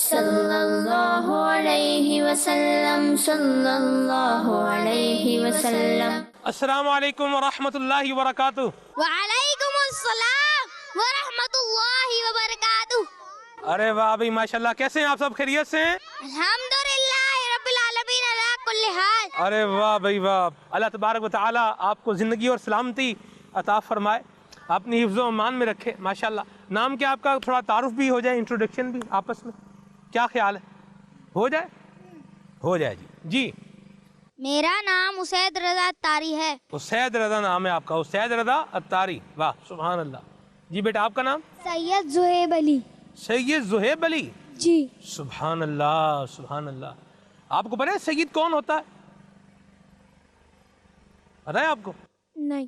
صلی اللہ علیہ وسلم، صلی اللہ علیہ وسلم۔ السلام علیکم ورحمۃ اللہ وبرکاتہ۔ وعلیکم السلام ورحمۃ اللہ وبرکاتہ۔ ارے واہ بھائی ماشاءاللہ، کیسے ہیں آپ؟ سب خیریت سے ہیں؟ الحمدللہ رب العالمین علی کل حال۔ ارے واہ بھائی واہ، اللہ تبارک و تعالیٰ آپ کو زندگی اور سلامتی عطا فرمائے، اپنی حفظ و امان میں رکھے ماشاءاللہ۔ نام کیا آپ کا؟ تھوڑا تعارف بھی ہو جائے، انٹروڈکشن بھی آپس میں، کیا خیال ہے؟ ہو جائے؟ ہو جائے جی۔ میرا نام اسید رضا اتاری ہے۔ اسید رضا نام ہے آپ کا، اسید رضا اتاری، واہ سبحان اللہ۔ جی بیٹا آپ کا نام؟ سید زہیب علی۔ سید زہیب علی، جی۔ سبحان اللہ سبحان اللہ۔ آپ کو پتہ ہے سید کون ہوتا ہے؟ پتہ ہے آپ کو؟ نہیں۔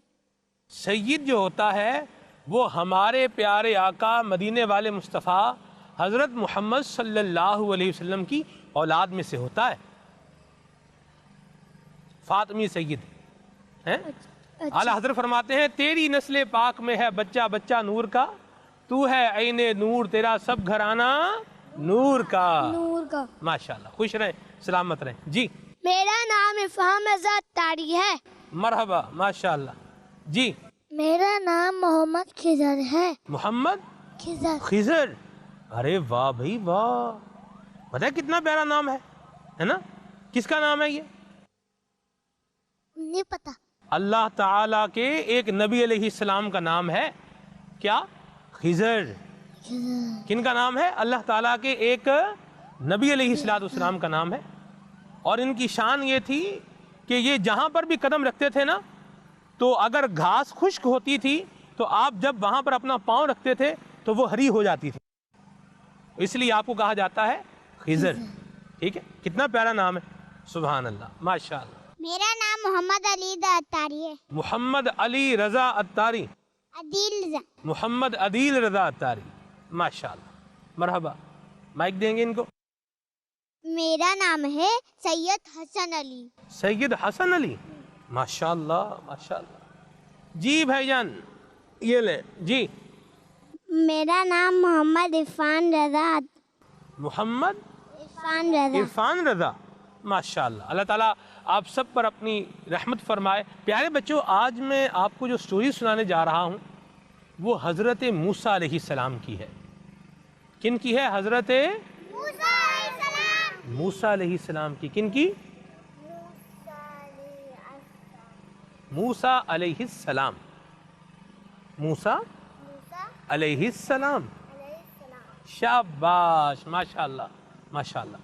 سید جو ہوتا ہے وہ ہمارے پیارے آقا مدینے والے مصطفیٰ حضرت محمد صلی اللہ علیہ وسلم کی اولاد میں سے ہوتا ہے، فاطمی سید ہیں۔ اعلیٰ حضرت فرماتے ہیں تیری نسل پاک میں ہے بچہ بچہ نور کا، تو ہے عین نور تیرا سب گھرانہ نور کا۔ نور کا۔ ماشاءاللہ، خوش رہیں، سلامت رہیں جی۔ میرا نام افہام رضا اتاری ہے۔ مرحبا ماشاءاللہ جی۔ میرا نام محمد خضر ہے۔ محمد خضر۔ خضر، ارے واہ بھائی واہ، پتہ ہے کتنا پیارا نام ہے نا؟ کس کا نام ہے یہ؟ نہیں پتا۔ اللہ تعالیٰ کے ایک نبی علیہ السلام کا نام ہے کیا؟ خضر۔ کن کا نام ہے؟ اللہ تعالیٰ کے ایک نبی علیہ السلام کا نام ہے، اور ان کی شان یہ تھی کہ یہ جہاں پر بھی قدم رکھتے تھے نا، تو اگر گھاس خشک ہوتی تھی تو آپ جب وہاں پر اپنا پاؤں رکھتے تھے تو وہ ہری ہو جاتی تھی، اس لیے آپ کو کہا جاتا ہے خضر۔ ٹھیک ہے، کتنا پیارا نام ہے، سبحان اللہ ماشاءاللہ۔ میرا نام محمد علی رضا اتاری ہے۔ محمد علی رضا اتاری، عدیل رضا۔ محمد عدیل رضا اتاری، ماشاءاللہ مرحبا۔ مائک دیں گے ان کو۔ میرا نام ہے سید حسن علی۔ سید حسن علی، ماشاءاللہ ماشاءاللہ جی۔ بھائی جان یہ لیں جی۔ میرا نام محمد عرفان رضا۔ محمد عرفان رضا۔ عرفان رضا، ماشاءاللہ۔ اللہ تعالیٰ آپ سب پر اپنی رحمت فرمائے۔ پیارے بچوں، آج میں آپ کو جو سٹوری سنانے جا رہا ہوں وہ حضرت موسیٰ علیہ السلام کی ہے۔ کن کی ہے؟ حضرت موسیٰ علیہ السلام کی۔ کن کی؟ موسیٰ علیہ السلام۔ موسیٰ علیہ السلام، شاباش ماشاءاللہ ماشاءاللہ۔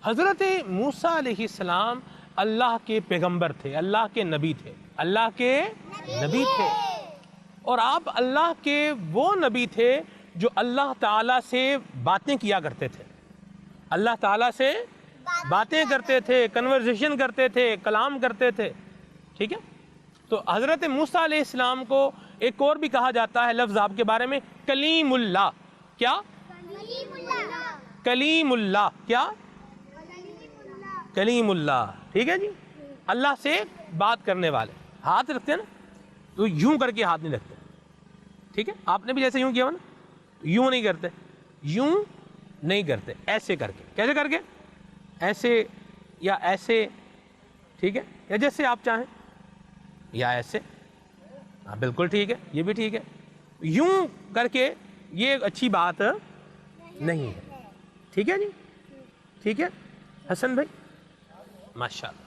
حضرت موسیٰ علیہ السلام اللہ کے پیغمبر تھے، اللہ کے نبی تھے، اللہ کے نبی تھے، اور آپ اللہ کے وہ نبی تھے جو اللہ تعالیٰ سے باتیں کیا کرتے تھے، اللہ تعالیٰ سے باتیں کرتے تھے، کنورزیشن کرتے تھے، کلام کرتے تھے۔ ٹھیک ہے، تو حضرت موسیٰ علیہ السلام کو ایک اور بھی کہا جاتا ہے لفظ آپ کے بارے میں، کلیم اللہ۔ کیا؟ کلیم اللہ۔ کیا؟ کلیم اللہ۔ ٹھیک ہے جی، اللہ سے بات کرنے والے۔ ہاتھ رکھتے ہیں نا تو یوں کر کے ہاتھ نہیں رکھتے، ٹھیک ہے؟ آپ نے بھی جیسے یوں کیا ہو نا، یوں نہیں کرتے، یوں نہیں کرتے، ایسے کر کے۔ کیسے کر کے؟ ایسے یا ایسے، ٹھیک ہے، یا جیسے آپ چاہیں، یا ایسے۔ ہاں بالکل ٹھیک ہے، یہ بھی ٹھیک ہے۔ یوں کر کے یہ اچھی بات نہیں ہے، ٹھیک ہے جی، ٹھیک ہے حسن بھائی ماشاءاللہ۔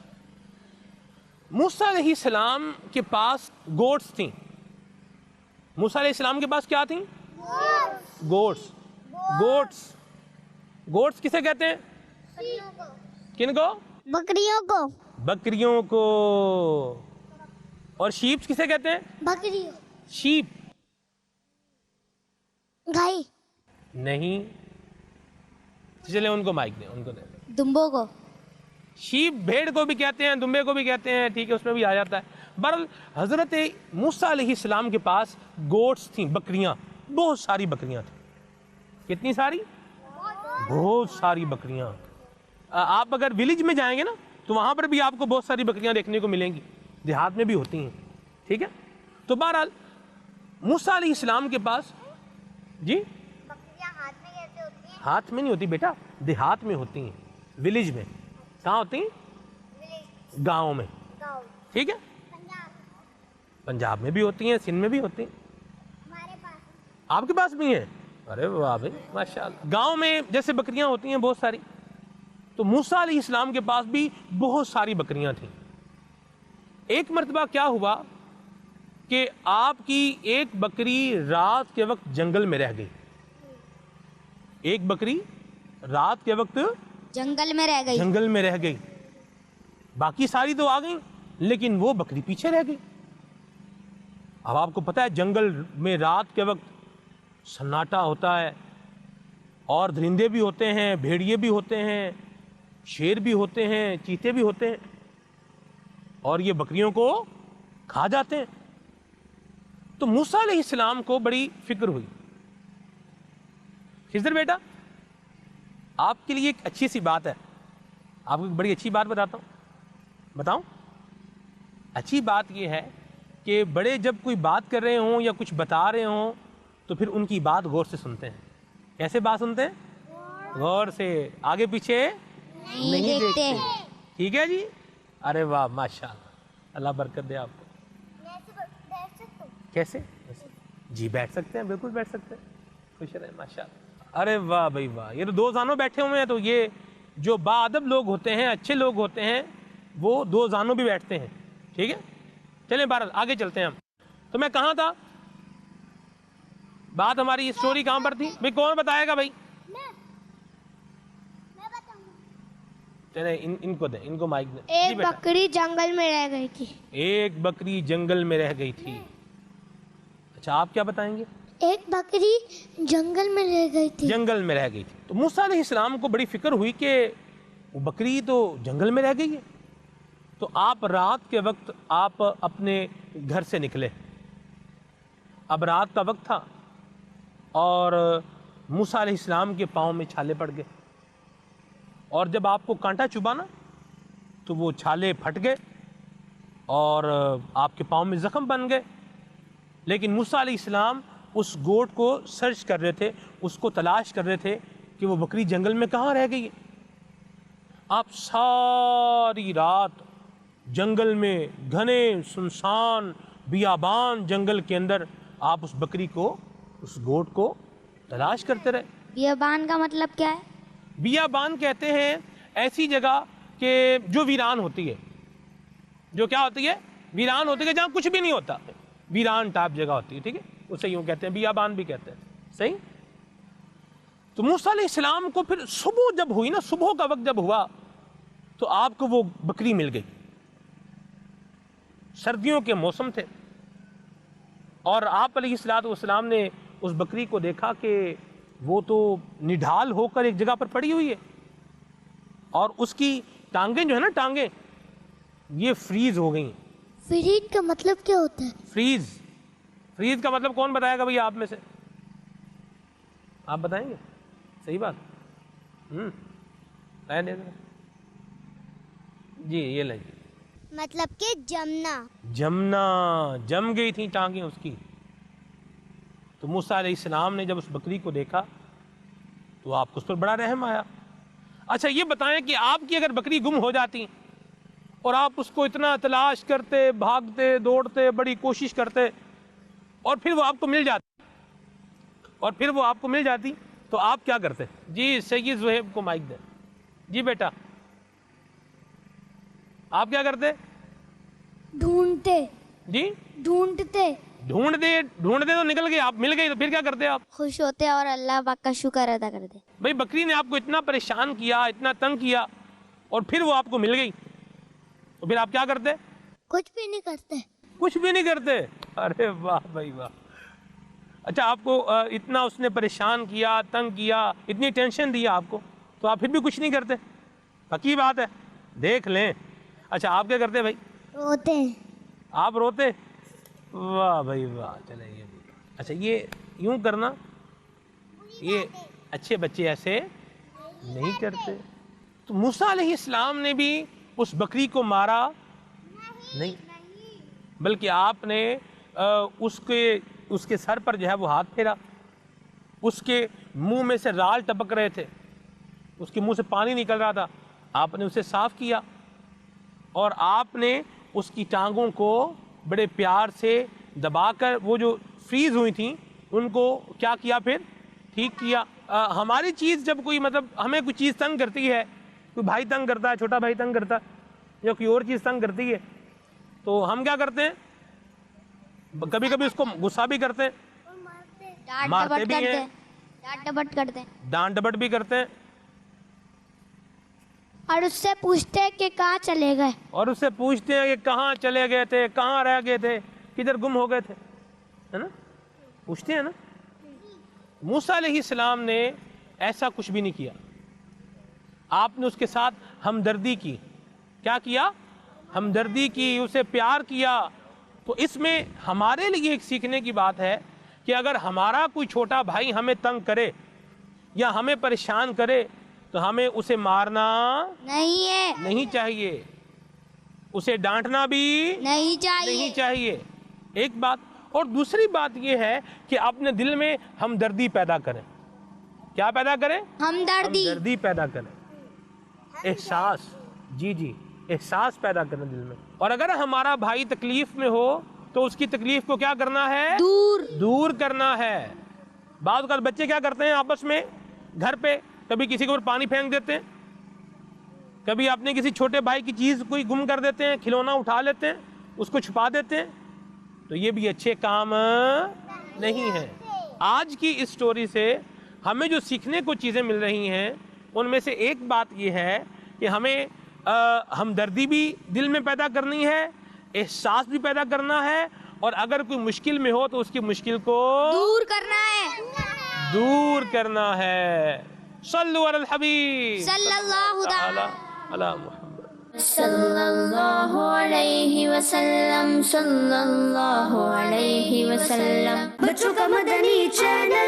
موسیٰ علیہ السلام کے پاس گوٹس تھیں۔ موسیٰ علیہ السلام کے پاس کیا تھیں؟ گوٹس۔ گوٹس، گوٹس کسے کہتے ہیں؟ کن کو؟ بکریوں کو۔ بکریوں کو۔ اور شیپ کسے کہتے ہیں؟ بکریوں۔ شیپ گائے۔ نہیں، چلے ان کو مائک دیں، ان کو دیں۔ دمبوں کو۔ شیپ بھیڑ کو بھی کہتے ہیں، دمبے کو بھی کہتے ہیں، ٹھیک ہے، اس میں بھی آ جاتا ہے۔ بہرحال حضرت موسیٰ علیہ السلام کے پاس گوٹس تھیں، بکریاں، بہت ساری بکریاں تھیں۔ کتنی ساری؟ بہت ساری بکریاں۔ آپ اگر ولیج میں جائیں گے نا تو وہاں پر بھی آپ کو بہت ساری بکریاں دیکھنے کو ملیں گی، دیہات میں بھی ہوتی ہیں، ٹھیک ہے۔ تو بہرحال موسیٰ علیہ السلام کے پاس جی ہاتھ میں نہیں ہوتی بیٹا، دیہات میں ہوتی ہیں، ولیج میں. کہاں ہوتی ہیں؟ گاؤں میں. ٹھیک ہے، پنجاب میں بھی ہوتی ہیں، سندھ میں بھی ہوتی ہیں. آپ کے پاس بھی ہیں؟ ارے واہ بھائی ماشاء اللہ. گاؤں میں جیسے بکریاں ہوتی ہیں بہت ساری، تو موسیٰ علیہ السلام کے پاس بھی بہت ساری بکریاں تھیں. ایک مرتبہ کیا ہوا کہ آپ کی ایک بکری رات کے وقت جنگل میں رہ گئی. ایک بکری رات کے وقت جنگل میں رہ گئی. باقی ساری تو آ گئیں لیکن وہ بکری پیچھے رہ گئی. اب آپ کو پتہ ہے جنگل میں رات کے وقت سناٹا ہوتا ہے، اور درندے بھی ہوتے ہیں، بھیڑیے بھی ہوتے ہیں، شیر بھی ہوتے ہیں، چیتے بھی ہوتے ہیں، اور یہ بکریوں کو کھا جاتے ہیں. تو موسیٰ علیہ السلام کو بڑی فکر ہوئی. خضر بیٹا، آپ کے لیے ایک اچھی سی بات ہے، آپ کو ایک بڑی اچھی بات بتاتا ہوں. بتاؤں؟ اچھی بات یہ ہے کہ بڑے جب کوئی بات کر رہے ہوں یا کچھ بتا رہے ہوں تو پھر ان کی بات غور سے سنتے ہیں. کیسے بات سنتے ہیں؟ غور سے، آگے پیچھے نہیں دیکھتے. ٹھیک ہے جی. ارے واہ ماشاء اللہ، اللہ برکت دے آپ کو. کیسے؟ جی بیٹھ سکتے ہیں، بالکل بیٹھ سکتے ہیں. خوش رہے ماشاء اللہ. ارے واہ بھائی واہ، یہ تو دو زانوں بیٹھے ہوئے ہیں. تو یہ جو باادب لوگ ہوتے ہیں، اچھے لوگ ہوتے ہیں، وہ دو زانوں بھی بیٹھتے ہیں. ٹھیک ہے، چلیں بہرحال آگے چلتے ہیں ہم. تو میں کہاں تھا؟ بات ہماری اسٹوری کہاں پر تھی بھائی؟ کون بتائے گا بھائی؟ چلیں ان کو دیں، ان کو مائک دیں. ایک بکری جنگل میں رہ گئی تھی. ایک بکری جنگل میں رہ گئی تھی. اچھا آپ کیا بتائیں گے؟ ایک بکری جنگل میں رہ گئی تھی. جنگل میں رہ گئی تھی. تو موسیٰ علیہ السلام کو بڑی فکر ہوئی کہ وہ بکری تو جنگل میں رہ گئی ہے. تو آپ رات کے وقت آپ اپنے گھر سے نکلے. اب رات کا وقت تھا اور موسیٰ علیہ السلام کے پاؤں میں چھالے پڑ گئے، اور جب آپ کو کانٹا چبھا نا تو وہ چھالے پھٹ گئے اور آپ کے پاؤں میں زخم بن گئے. لیکن موسیٰ علیہ السلام اس گوٹ کو سرچ کر رہے تھے، اس کو تلاش کر رہے تھے کہ وہ بکری جنگل میں کہاں رہ گئی ہے. آپ ساری رات جنگل میں، گھنے سنسان بیابان جنگل کے اندر آپ اس بکری کو، اس گوٹ کو تلاش کرتے رہے. بیابان کا مطلب کیا ہے؟ بیابان کہتے ہیں ایسی جگہ کہ جو ویران ہوتی ہے. جو کیا ہوتی ہے؟ ویران ہوتی ہے، جہاں کچھ بھی نہیں ہوتا، ویران ٹائپ جگہ ہوتی ہے. ٹھیک ہے، اسے یوں کہتے ہیں، بیابان بھی کہتے ہیں. صحیح. تو موسیٰ علیہ السلام کو پھر صبح جب ہوئی نا، صبح کا وقت جب ہوا تو آپ کو وہ بکری مل گئی. سردیوں کے موسم تھے اور آپ علیہ السلام نے اس بکری کو دیکھا کہ وہ تو نڈھال ہو کر ایک جگہ پر پڑی ہوئی ہے، اور اس کی ٹانگیں جو ہے نا، ٹانگیں یہ فریز ہو گئی. فریز کا مطلب کیا ہوتا ہے؟ فریز کا مطلب کون بتائے گا بھئی آپ میں سے؟ آپ بتائیں گے؟ صحیح بات. جی یہ لیں. مطلب کہ جمنا، جم گئی تھی ٹانگیں اس کی. تو موسیٰ علیہ السلام نے جب اس بکری کو دیکھا تو آپ کو اس پر بڑا رحم آیا. اچھا یہ بتائیں کہ آپ کی اگر بکری گم ہو جاتی اور آپ اس کو اتنا تلاش کرتے، بھاگتے، دوڑتے، بڑی کوشش کرتے، اور پھر وہ آپ کو مل جاتی تو آپ کیا کرتے؟ جی سید زہیب کو مائک دیں. جی بیٹا آپ کیا کرتے؟ ڈھونڈتے. جی ڈھونڈتے تو نکل گئے، آپ مل گئی، تو پھر کیا کرتے آپ؟ خوش ہوتے اور اللہ پاک کا شکر ادا کرتے. بھئی بکری نے آپ کو اتنا پریشان کیا، اتنا تنگ کیا، اور پھر وہ آپ کو مل گئی تو پھر آپ کیا کرتے؟ کچھ بھی نہیں کرتے. ارے واہ بھائی واہ. اچھا آپ کو اتنا اس نے پریشان کیا، تنگ کیا، اتنی ٹینشن دیا آپ کو، تو آپ پھر بھی کچھ نہیں کرتے؟ پکی بات ہے، دیکھ لیں. اچھا آپ کیا کرتے بھائی؟ روتے ہیں. آپ روتے؟ واہ بھائی واہ. چلیں یہ بھی اچھا، یہ یوں کرنا، یہ اچھے بچے ایسے نہیں کرتے. تو موسیٰ علیہ السلام نے بھی اس بکری کو مارا نہیں، بلکہ آپ نے اس کے سر پر جو ہے وہ ہاتھ پھیرا، اس کے منہ میں سے رال ٹپک رہے تھے، اس کے منہ سے پانی نکل رہا تھا، آپ نے اسے صاف کیا اور آپ نے اس کی ٹانگوں کو بڑے پیار سے دبا کر وہ جو فریز ہوئی تھیں ان کو کیا کیا، پھر ٹھیک کیا۔ ہماری چیز جب کوئی مطلب ہمیں کوئی چیز تنگ کرتی ہے، کوئی بھائی تنگ کرتا ہے، چھوٹا بھائی تنگ کرتا ہے یا کوئی اور چیز تنگ کرتی ہے، تو ہم کیا کرتے ہیں؟ کبھی کبھی اس کو غصہ بھی کرتے ہیں، مارتے بھی ہیں، ڈانٹ ڈپٹ کرتے ہیں ڈانٹ ڈپٹ بھی کرتے ہیں، اور اس سے پوچھتے ہیں کہ کہاں چلے گئے، اور اس سے پوچھتے ہیں کہ کہاں چلے گئے تھے، کہاں رہ گئے تھے، کدھر گم ہو گئے تھے، ہے نا؟ پوچھتے ہیں نا۔ موسیٰ علیہ السلام نے ایسا کچھ بھی نہیں کیا، آپ نے اس کے ساتھ ہمدردی کی۔ کیا کیا؟ ہمدردی کی، اسے پیار کیا۔ تو اس میں ہمارے لیے ایک سیکھنے کی بات ہے کہ اگر ہمارا کوئی چھوٹا بھائی ہمیں تنگ کرے یا ہمیں پریشان کرے تو ہمیں اسے مارنا نہیں چاہیے، اسے ڈانٹنا بھی نہیں چاہیے، ایک بات۔ اور دوسری بات یہ ہے کہ اپنے دل میں ہمدردی پیدا کریں۔ کیا پیدا کریں؟ ہمدردی پیدا کریں، احساس، جی احساس پیدا کریں دل میں۔ اور اگر ہمارا بھائی تکلیف میں ہو تو اس کی تکلیف کو کیا کرنا ہے؟ دور کرنا ہے۔ بعض اوقات بچے کیا کرتے ہیں آپس میں گھر پہ، کبھی کسی کے اوپر پانی پھینک دیتے ہیں، کبھی اپنے کسی چھوٹے بھائی کی چیز کوئی گم کر دیتے ہیں، کھلونا اٹھا لیتے ہیں، اس کو چھپا دیتے ہیں، تو یہ بھی اچھے کام نہیں ہے۔ آج کی اس سٹوری سے ہمیں جو سیکھنے کو چیزیں مل رہی ہیں ان میں سے ایک بات یہ ہے کہ ہمیں ہمدردی بھی دل میں پیدا کرنی ہے، احساس بھی پیدا کرنا ہے، اور اگر کوئی مشکل میں ہو تو اس کی مشکل کو دور کرنا ہے۔ صلو علی الحبیب صلی اللہ تعالی علی محمد صلی اللہ علیہ وسلم، صلی اللہ علیہ وسلم۔ بچوں کا مدنی چینل